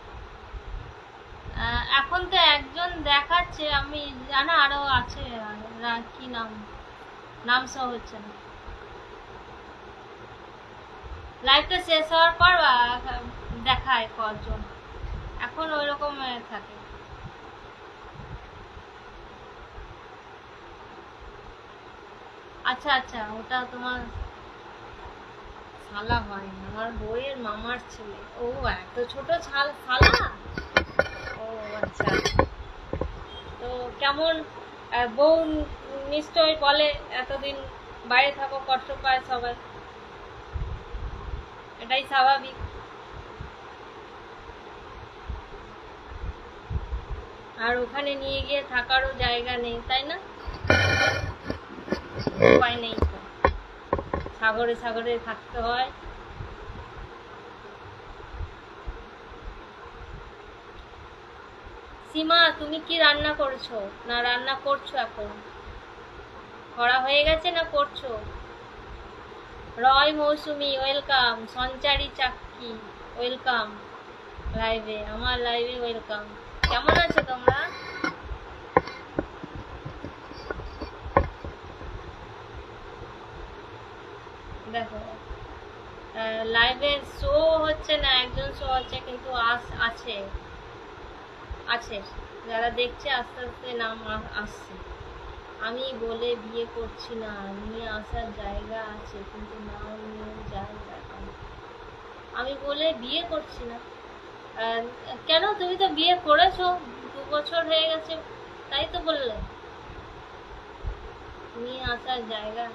এখন তো একজন দেখাচ্ছে, আমি জানা আরো আছে। কি নাম সহ হচ্ছে না। লাইফটা শেষ হওয়ার পর দেখায় কজন, এখন ওই রকম থাকে। আচ্ছা আচ্ছা, ওটা তোমার শালা হয়, আমার বউয়ের মামার ছেলে। ও, এত ছোট শালা। ও আচ্ছা, তো কেমন বউ? নিশ্চয় বলে এতদিন বাইরে থাকো, কষ্ট পায় সবাই, এটাই স্বাভাবিক। আর ওখানে নিয়ে গিয়ে থাকারও জায়গা নেই, তাই না? উপায় নেই, সাগরে সাগরে থাকতে হয়। সীমা তুমি কি রান্না করছো না রান্না করছো এখন? করা হয়ে গেছে না করছো? রয় মৌসুমি ওয়েলকাম, সঞ্চারী চাক্কি ওয়েলকাম লাইভে, আমার লাইভে ওয়েলকাম। কেমন আছো তোমরা? দেখো লাইভে শো হচ্ছে না, একজন শো হচ্ছে কিন্তু আছে আছে যারা দেখছে আস্তে আস্তে নাম আসছে। আমি বলে বিয়ে করছি না, নিয়ে আসার জায়গা আছে কিন্তু নাও নিয়ে জায়গা। আমি বলে বিয়ে করছি না? কেন, তুমি তো বিয়ে করেছো, 2 বছর হয়ে গেছে, তাই তো বললে নিয়ে আসার জায়গা।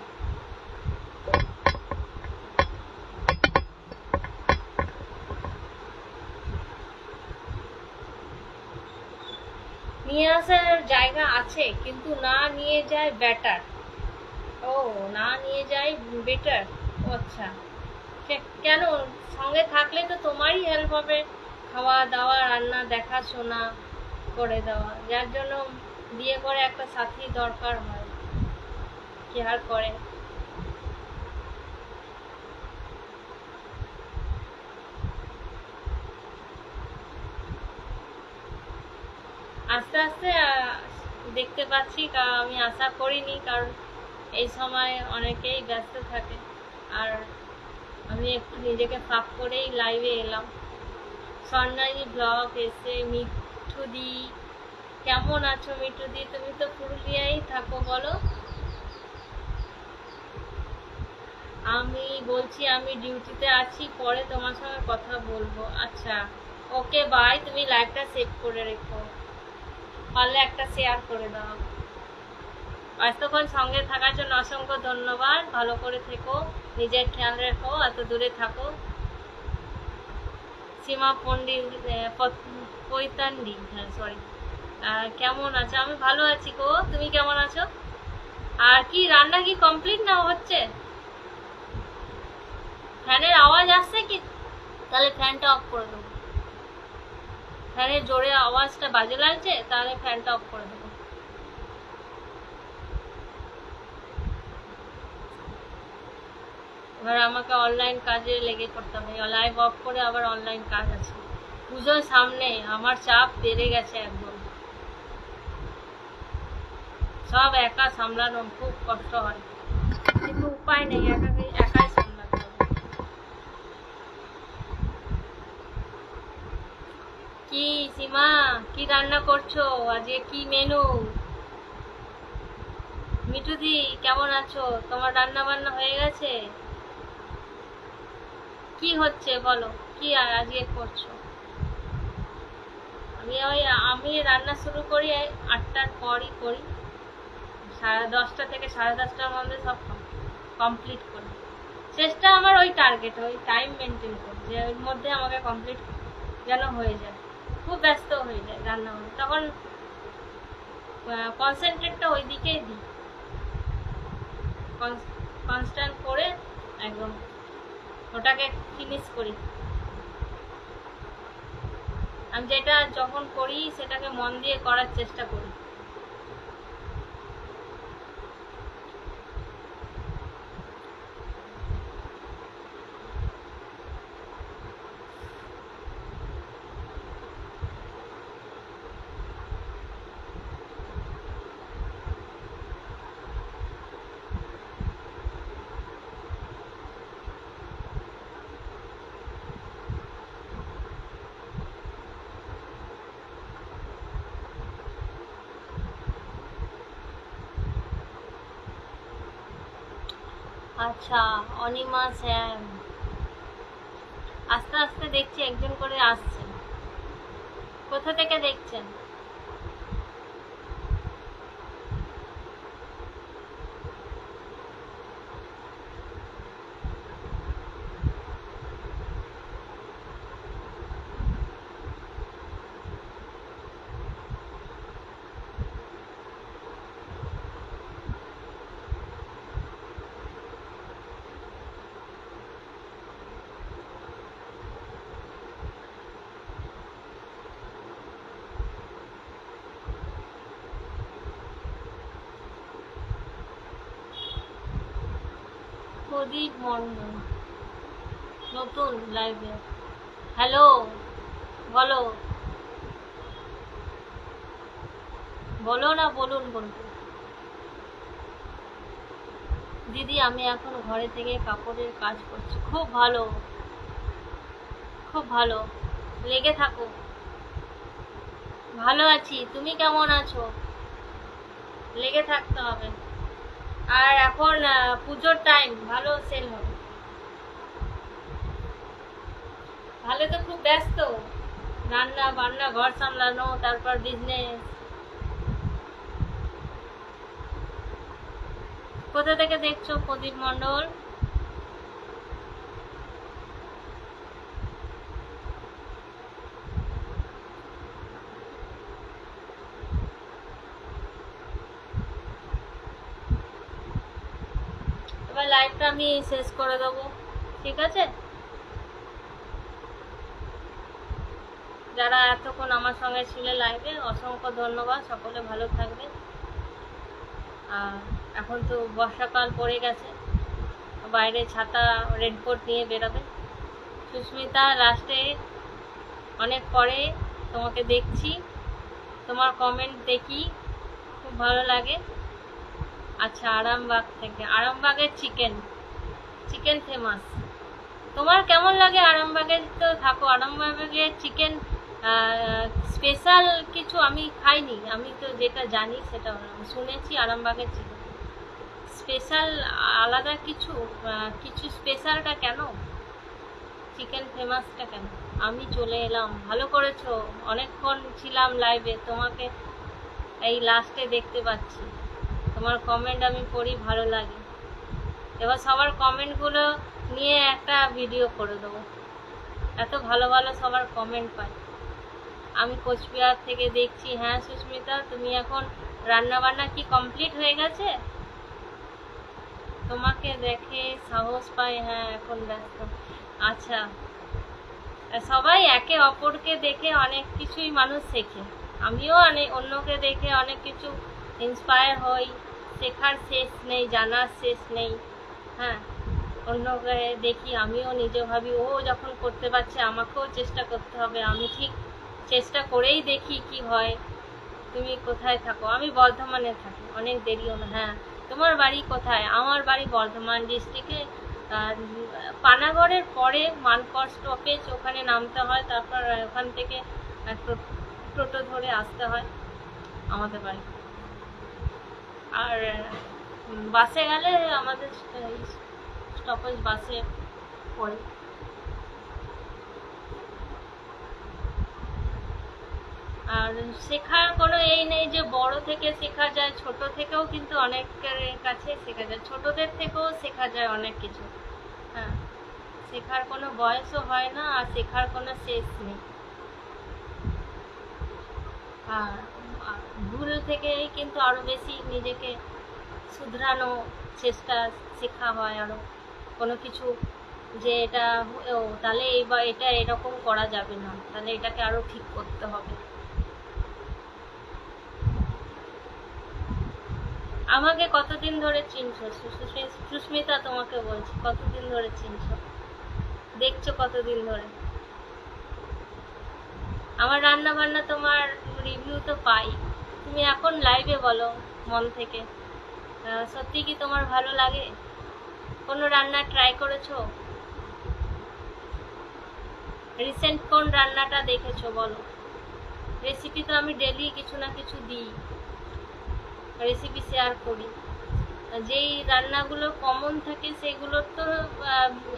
নিয়ে আসার জায়গা আছে কিন্তু না নিয়ে যায় বেটার। ও, না নিয়ে যায় বেটার। আচ্ছা, কেন? সঙ্গে থাকলে তো তোমারই হেল্প হবে, খাওয়া দাওয়া রান্না দেখাশোনা করে দেওয়া, যার জন্য বিয়ে করে একটা সাথী দরকার হয়, কেয়ার করে। আস্তে আস্তে দেখতে পাচ্ছি, আমি আশা করিনি, কারণ এই সময় অনেকেই ব্যস্ত থাকে, আর আমি একটু নিজেকে ফাঁক করেই লাইভে এলাম। স্বর্ণালী ব্লগ এসে মিঠুদি, কেমন আছো মিঠুদি? তুমি তো পুরুলিয়ায় থাকো, বলো। আমি বলছি আমি ডিউটিতে আছি, পরে তোমার সঙ্গে কথা বলবো। আচ্ছা, ওকে বাই। তুমি লাইভটা সেভ করে রেখো, পারলে একটা শেয়ার করে দাও। এতক্ষণ সঙ্গে থাকার জন্য অসংখ্য ধন্যবাদ। ভালো করে থেকো, নিজের খেয়াল রেখো, এত দূরে থাকো। সীমা পণ্ডিত পৈতান্ডি, হ্যাঁ সরি, কেমন আছো? আমি ভালো আছি গো, তুমি কেমন আছো? আর কি রান্না কি কমপ্লিট না হচ্ছে? ফ্যানের আওয়াজ আসছে কি? তাহলে ফ্যানটা অফ করে দেবো। ফ্যানের জোরে আওয়াজটা বাজে লাগছে, তাহলে ফ্যানটা অফ করে দেবো। এবার আমাকে অনলাইন কাজে লেগে পড়তে হবে, লাইভ অফ করে আবার অনলাইন কাজ আছে। পুজোর সামনে, আমার চাপ বেড়ে গেছে একদম, সব একা সামলানো খুব কষ্ট হয়, কিন্তু উপায় নেই, একাই সামলাতে হবে। কি সীমা, কি রান্না করছো আজকে? কি মেনু? মিঠুদি কেমন আছো? তোমার রান্না বান্না হয়ে গেছে? কি হচ্ছে বলো, কি আর আজকে করছো? আমি রান্না শুরু করি 8টার পরই করি, 10:30 থেকে 10:30টার মধ্যে সব কমপ্লিট করি। চেষ্টা আমার ওই টার্গেট, ওই টাইম মেনটেন করি, যে ওর মধ্যে আমাকে কমপ্লিট যেন হয়ে যায়। খুব ব্যস্ত হয়ে যায় রান্না হলে, তখন কনসেন্ট্রেটটা ওই দিকেই দিই, কনস্ট্যান্ট করে একদম ওটাকে ফিনিশ করি। আমি যেটা যখন করি সেটাকে মন দিয়ে করার চেষ্টা করি। আচ্ছা, অনিমা স্যাম, আস্তে আস্তে দেখছি একজন করে আসছেন। কোথা থেকে দেখছেন? প্রদীপ মন্ডল নতুন লাইভে। হ্যালো, বলো বলো না, বলুন বলুন। দিদি আমি এখন ঘরে থেকে কাপড়ের কাজ করছি। খুব ভালো, খুব ভালো, লেগে থাকো। ভালো আছি, তুমি কেমন আছো? লেগে থাকতে হবে। আর এখন পুজোর টাইম, ভালো সেল হবে। ভালো তো খুব ব্যস্ত, রান্না বান্না, ঘর সামলানো, তারপর বিজনেস। কোথা থেকে দেখছো প্রদীপ মন্ডল? এবার লাইভটা আমি শেষ করে দেবো, ঠিক আছে? যারা এতক্ষণ আমার সঙ্গে ছিলে লাইভে, অসংখ্য ধন্যবাদ। সকলে ভালো থাকবে। আর এখন তো বর্ষাকাল পড়ে গেছে, বাইরে ছাতা রেনকোট নিয়ে বেরোবে। সুস্মিতা, লাস্টে অনেক পরে তোমাকে দেখছি, তোমার কমেন্ট দেখি, খুব ভালো লাগে। আচ্ছা, আরামবাগ থেকে। আরামবাগের চিকেন ফেমাস। তোমার কেমন লাগে? আরামবাগে তো থাকো, আরামবাগের চিকেন স্পেশাল কিছু আমি খাইনি, আমি তো যেটা জানি সেটা শুনেছি। আরামবাগের চিকেন স্পেশাল, আলাদা কিছু কিছু স্পেশালটা কেন? চিকেন ফেমাসটা কেন? আমি চলে এলাম, ভালো করেছো। অনেকক্ষণ ছিলাম লাইভে, তোমাকে এই লাস্টে দেখতে পাচ্ছি। তোমার কমেন্ট আমি পড়ি, ভালো লাগে। এবার সবার কমেন্টগুলো নিয়ে একটা ভিডিও করে দেবো, এত ভালো ভালো সবার কমেন্ট পাই। আমি কোচবিহার থেকে দেখছি। হ্যাঁ সুস্মিতা, তুমি এখন রান্না বান্না কি কমপ্লিট হয়ে গেছে? তোমাকে দেখে সাহস পাই। হ্যাঁ এখন ব্যস্ত। আচ্ছা, সবাই একে অপরকে দেখে অনেক কিছুই মানুষ শেখে। আমিও অন্যকে দেখে অনেক কিছু ইন্সপায়ার হই। শেখার শেষ নেই, জানার শেষ নেই। হ্যাঁ, অন্যকে দেখি, আমিও নিজে ভাবি ও যখন করতে পারছে আমাকেও চেষ্টা করতে হবে। আমি ঠিক চেষ্টা করেই দেখি কি হয়। তুমি কোথায় থাকো? আমি বর্ধমানে থাকি, অনেক দেরিও না। হ্যাঁ, তোমার বাড়ি কোথায়? আমার বাড়ি বর্ধমান ডিস্ট্রিক্টে, পানাগড়ের পরে মানকর স্টপেজ, ওখানে নামতে হয়, তারপর ওখান থেকে টোটো ধরে আসতে হয় আমাদের বাড়ি। আর বাসে গেলে আমাদের স্টপেজ বাসে পড়ে। আর শেখার কোনো এই নেই যে বড় থেকে শেখা যায়, ছোট থেকেও কিন্তু অনেকের কাছে শেখা যায়, ছোটদের থেকেও শেখা যায় অনেক কিছু। হ্যাঁ, শেখার কোনো বয়সও হয় না, আর শেখার কোনো শেষ নেই। আর ভুল থেকেই কিন্তু আরো বেশি নিজেকে শুধরানো চেষ্টা, শেখা হয় আরো কোনো কিছু, যে এটা তাহলে এটা এরকম করা যাবে না, তাহলে এটাকে আরো ঠিক করতে হবে। আমাকে কতদিন ধরে চিনছো সুস্মিতা? তোমাকে বলছি, কতদিন ধরে চিনছো, দেখছো কতদিন ধরে? আমার রান্না বান্না তোমার রিভিউ তো পাই, তুমি এখন লাইভে বলো মন থেকে, সত্যি কি তোমার ভালো লাগে? কোনো রান্না ট্রাই করেছো? রিসেন্ট কোন রান্নাটা দেখেছো বলো? রেসিপি তো আমি ডেলি কিছু না কিছু দিই, রেসিপি শেয়ার করি। যেই রান্নাগুলো কমন থাকে সেগুলো তো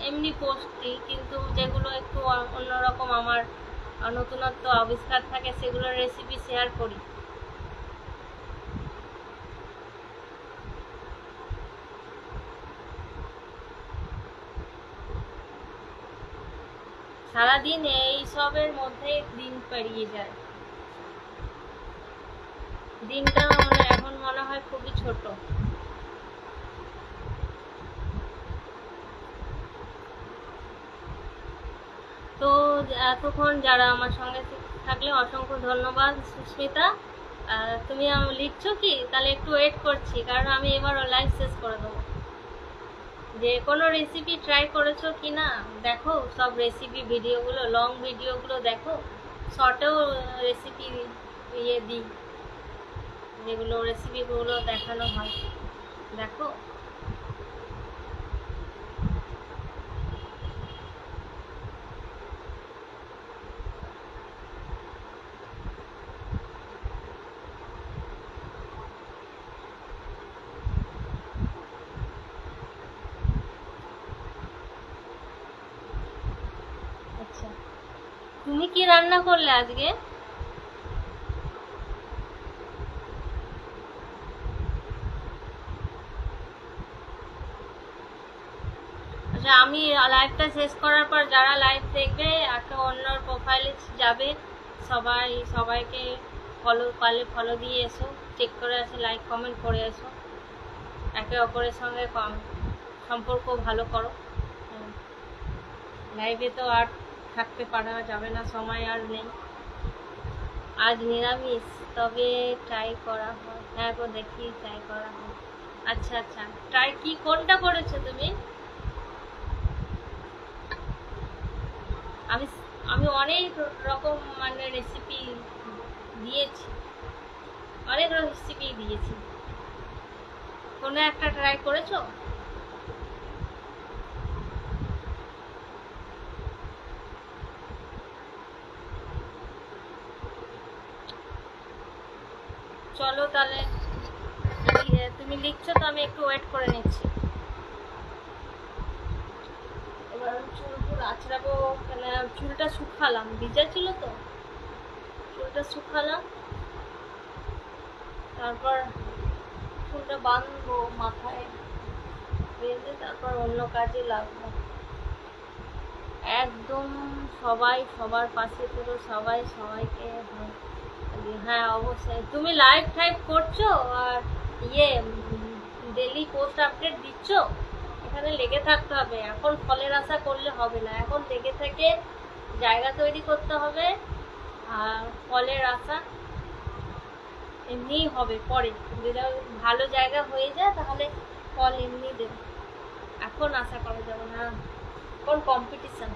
এমনি পোস্ট দিই, কিন্তু যেগুলো একটু অন্যরকম আমার নতুনত্ব আবিষ্কার থাকে সেগুলোর রেসিপি শেয়ার করি। সারাদিন এই সবের মধ্যে দিন পেরিয়ে যায়, দিনটা এখন মনে হয় খুবই ছোট। তো এতক্ষণ যারা আমার সঙ্গে থাকলে অসংখ্য ধন্যবাদ। সুস্মিতা, তুমি লিখছো কি? তাহলে একটু ওয়েট করছি, কারণ আমি এবার লাইভ শেষ করে দেবো। যে কোনো রেসিপি ট্রাই করেছো কি না দেখো, সব রেসিপি ভিডিওগুলো, লং ভিডিওগুলো দেখো, শর্টেও রেসিপি দিই, যেগুলো রেসিপিগুলো দেখানো হয় দেখো। আচ্ছা, তুমি কি রান্না করলে আজকে? আচ্ছা, আমি লাইভটা শেষ করার পর যারা লাইভ দেখবে একটা অন্যর প্রোফাইলে যাবে, সবাইকে ফলো দিয়ে এসো, চেক করে এসো, লাইক কমেন্ট করে এসো, একে অপরের সঙ্গে সম্পর্ক ভালো করো। লাইভে তো আর থাকতে পারা যাবে না, সময় আর নেই। আজ নিরামিষ, তবে ট্রাই করা হয়। হ্যাঁ গো, দেখি ট্রাই করা হয়। আচ্ছা আচ্ছা, ট্রাই কি কোনটা করেছো তুমি? আমি আমি অনেক রকম মানে রেসিপি দিয়েছি, অনেক রেসিপি দিয়েছি, কোনো একটা ট্রাই করেছো? চলো তাহলে, তুমি লিখছো তো, আমি একটু ওয়েট করে নিচ্ছি। এবার চুল আঁচড়াবো, মানে চুলটা শুকালাম, ভিজা ছিল তো, চুলটা শুকালাম, তারপর চুলটা বাঁধবো মাথায়, বেঁধে তারপর অন্য কাজে লাগবো। একদম সবাই সবার পাশে পুরো সবাই সবাইকে। হ্যাঁ অবশ্যই, তুমি লাইভ টাইভ করছো আর ডেলি পোস্ট আপডেট দিচ্ছ, এখানে লেগে থাকতে হবে। এখন ফলের আশা করলে হবে না, এখন লেগে থেকে জায়গা তৈরি করতে হবে, আর ফলের আশা এমনিই হবে পরে, যদি ভালো জায়গা হয়ে যায় তাহলে ফল এমনি দেবে, এখন আশা করা যাবে না। এখন কম্পিটিশন,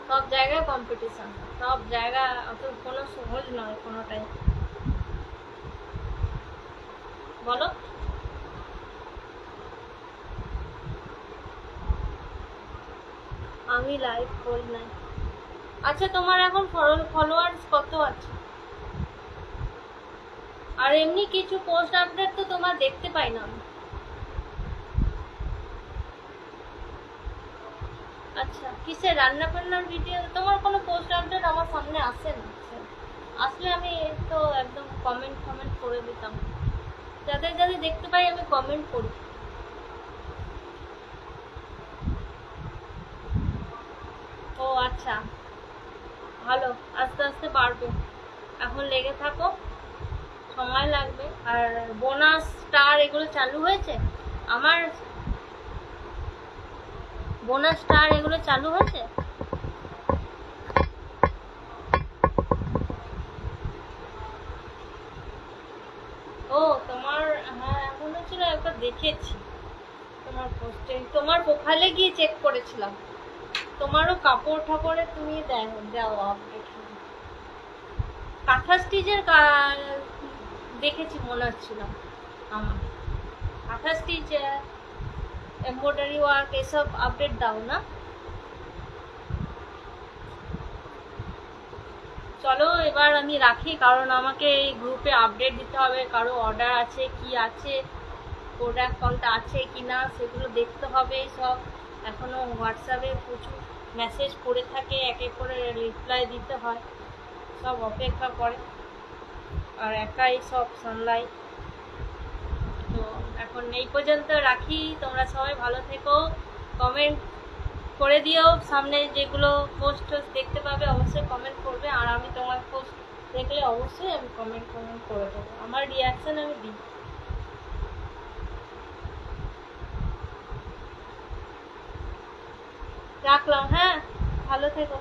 সব জায়গায় কম্পিটিশন, সব জায়গা অত কোনো সহজ নয় কোনোটাই, বলো। আমি লাইভ করি নাই। আচ্ছা, তোমার এখন ফলোয়ার্স কত আছে? আর এমনি কিছু পোস্ট আপডেট তো তোমার দেখতে পাই না আমি। আচ্ছা, কিসের রান্না বান্নার ভিডিও? তোমার কোনো পোস্ট আপডেট আমার সামনে আসে না, আসলে আমি তো একদম কমেন্ট করে দিতাম, যাদের যাদের দেখতে পাই আমি কমেন্ট করি। ও আচ্ছা, ভালো, আস্তে আস্তে বাড়বে, এখন লেগে থাকো, সময় লাগবে। আর বোনাস স্টার এগুলো চালু হয়েছে? আমার বোনাস স্টার এগুলো চালু হয়েছে? ও তোমার, হ্যাঁ এখনো ছিল, একবার দেখেছি তোমার পোস্টে, তোমার প্রোফাইলে গিয়ে চেক করেছিলাম, তোমারও কাপড় ঠাপড়ে তুমি দাও আপডেট। কাঁথা স্টিচের দেখেছি মনে হচ্ছিল আমার, কাঁথা স্টিচ, এমব্রয়ডারি ওয়ার্ক এসব আপডেট দাও না? চলো এবার আমি রাখি, কারণ আমাকে এই গ্রুপে আপডেট দিতে হবে, কারো অর্ডার আছে কি আছে, প্রোডাক্ট কোনটা আছে কি না সেগুলো দেখতে হবে সব। এখনো হোয়াটসঅ্যাপে প্রচুর মেসেজ পড়ে থাকে, এক এক করে রিপ্লাই দিতে হয়, সব অপেক্ষা করে, আর একাই সব সামলাই। তো এখন এই পর্যন্ত রাখি, তোমরা সবাই ভালো থেকো, কমেন্ট করে দিও, সামনে যেগুলো পোস্ট দেখতে পাবে অবশ্যই কমেন্ট করবে, আর আমি তোমার পোস্ট দেখলে অবশ্যই আমি কমেন্ট করে দেবো, আমার রিয়াকশন আমি দিই। রাখলাম, হ্যাঁ ভালো থেকো।